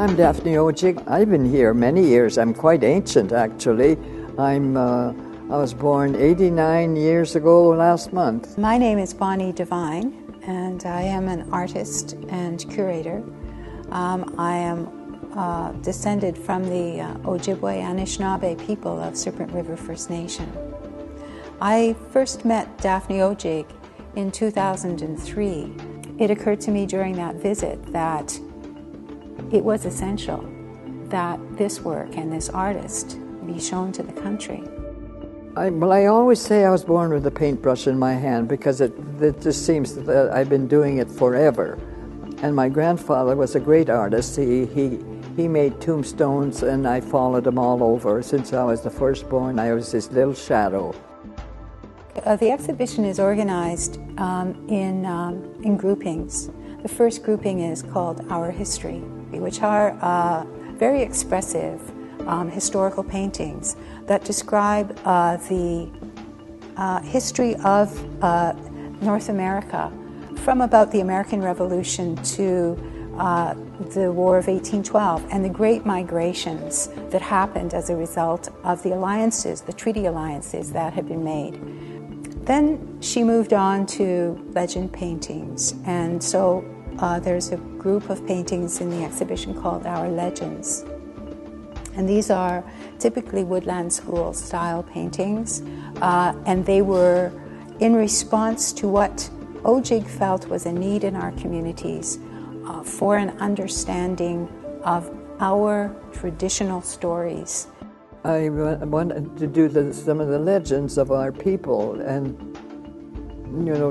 I'm Daphne Odjig. I've been here many years. I'm quite ancient, actually. I was born 89 years ago last month. My name is Bonnie Devine, and I am an artist and curator. I am descended from the Ojibwe Anishinaabe people of Serpent River First Nation. I first met Daphne Odjig in 2003. It occurred to me during that visit that it was essential that this work and this artist be shown to the country. I always say I was born with a paintbrush in my hand because it just seems that I've been doing it forever. And my grandfather was a great artist. He made tombstones, and I followed him all over. Since I was the firstborn, I was his little shadow. The exhibition is organized in groupings. The first grouping is called Our History, which are very expressive historical paintings that describe the history of North America from about the American Revolution to the War of 1812 and the great migrations that happened as a result of the alliances, the treaty alliances that had been made. Then she moved on to legend paintings, and so there's a group of paintings in the exhibition called Our Legends. And these are typically woodland school style paintings, and they were in response to what Odjig felt was a need in our communities for an understanding of our traditional stories. I wanted to do some of the legends of our people and,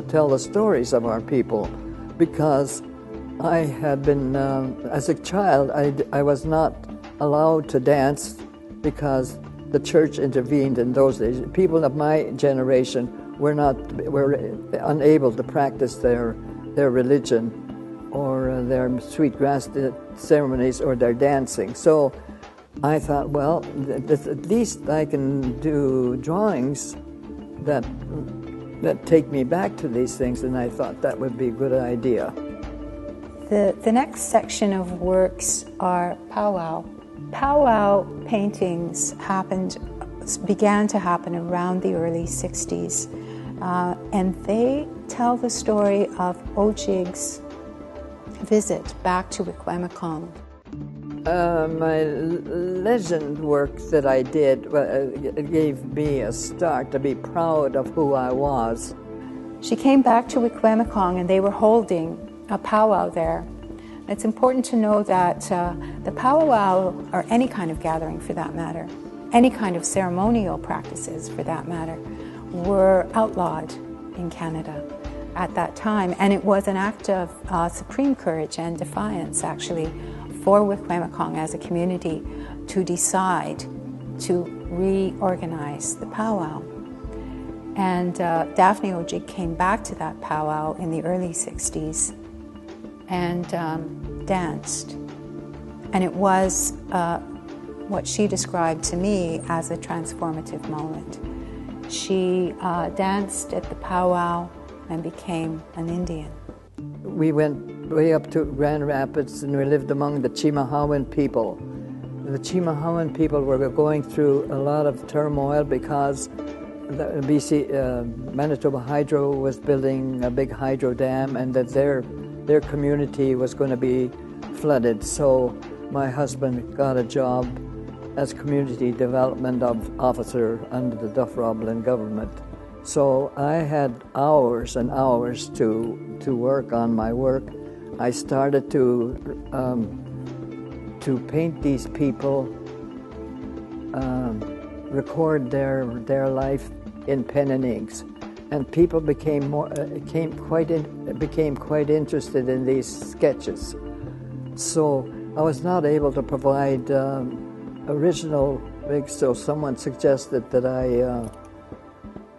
tell the stories of our people, because I had been, as a child, I was not allowed to dance because the church intervened in those days. People of my generation were unable to practice their religion or their sweetgrass ceremonies or their dancing. So I thought, well, at least I can do drawings that take me back to these things, and I thought that would be a good idea. The next section of works are powwow. Powwow paintings began to happen around the early 60s, and they tell the story of Odjig's visit back to Wikwemikong. My legend work that I did it gave me a start to be proud of who I was. She came back to Wikwemikong, and they were holding a powwow there. It's important to know that the powwow, or any kind of gathering for that matter, any kind of ceremonial practices for that matter, were outlawed in Canada at that time. And it was an act of supreme courage and defiance, actually, for Wikwemikong as a community to decide to reorganize the powwow. And Daphne Odjig came back to that powwow in the early 60s and danced. And it was what she described to me as a transformative moment. She danced at the powwow and became an Indian. We went way up to Grand Rapids, and we lived among the Chimahawan people. The Chimahawan people were going through a lot of turmoil because the Manitoba Hydro was building a big hydro dam, and that their community was going to be flooded. So my husband got a job as community development officer under the Duff-Roblin government. So I had hours and hours to work on my work. I started to paint these people, record their life in pen and inks, and people became quite interested in these sketches. So I was not able to provide original rigs, so someone suggested that I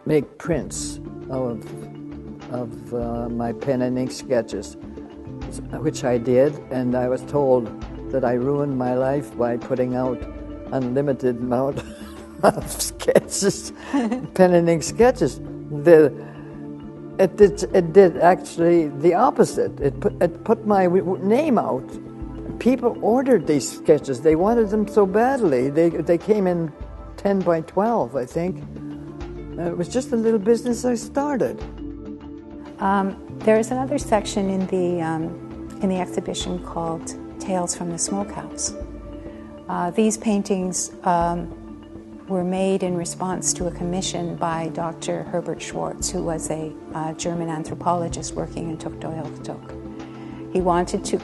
make prints of my pen and ink sketches, which I did, and I was told that I ruined my life by putting out unlimited amount of sketches, pen and ink sketches. It did actually the opposite. It put my name out people ordered these sketches. They wanted them so badly. They came in 10 by 12, I think. It was just a little business I started. There is another section in the exhibition called Tales from the Smokehouse. These paintings were made in response to a commission by Dr. Herbert Schwartz, who was a German anthropologist working in Tuktoyaktuk. He wanted to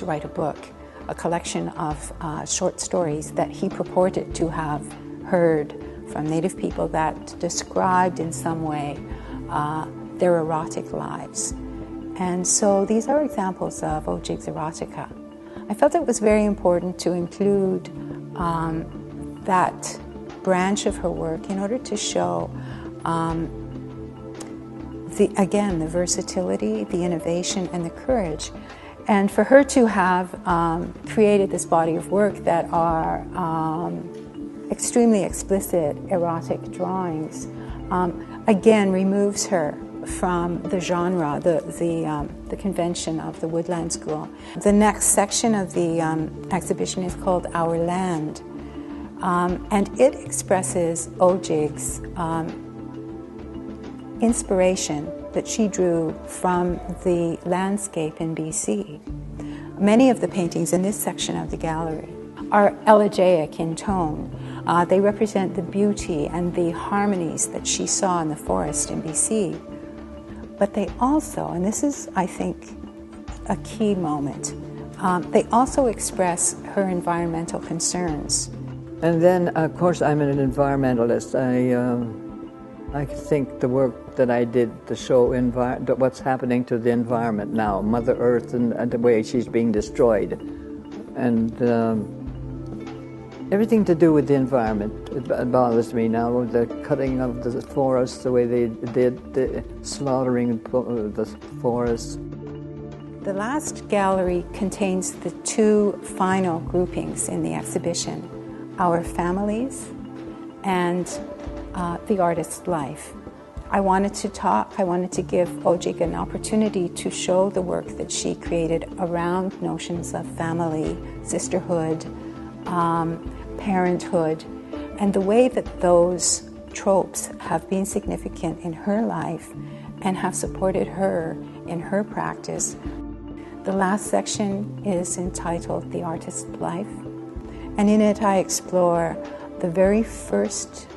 write a book, a collection of short stories that he purported to have heard from Native people that described in some way their erotic lives. And so these are examples of Odjig's erotica. I felt it was very important to include that branch of her work in order to show the versatility, the innovation, and the courage. And for her to have created this body of work that are extremely explicit erotic drawings, again removes her from the genre, the convention of the Woodland School. The next section of the exhibition is called Our Land, and it expresses Odjig's inspiration that she drew from the landscape in BC. Many of the paintings in this section of the gallery are elegiac in tone. They represent the beauty and the harmonies that she saw in the forest in BC. But they also, and this is, I think, a key moment, they also express her environmental concerns. And then, of course, I'm an environmentalist. I think the work that I did to show what's happening to the environment now, Mother Earth and the way she's being destroyed. And everything to do with the environment, it bothers me now, the cutting of the forests, the way they did, the slaughtering the forests. The last gallery contains the two final groupings in the exhibition, Our Families and The Artist's Life. I wanted to give Odjig an opportunity to show the work that she created around notions of family, sisterhood, parenthood, and the way that those tropes have been significant in her life and have supported her in her practice. The last section is entitled The Artist's Life, and in it I explore the very first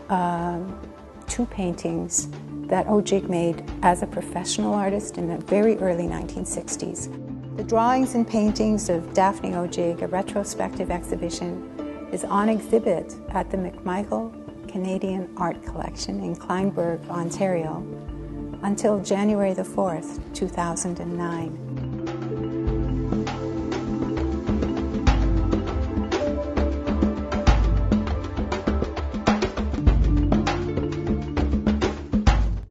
two paintings that Odjig made as a professional artist in the very early 1960s. The drawings and paintings of Daphne Odjig, a retrospective exhibition, is on exhibit at the McMichael Canadian Art Collection in Kleinburg, Ontario, until January the 4th, 2009.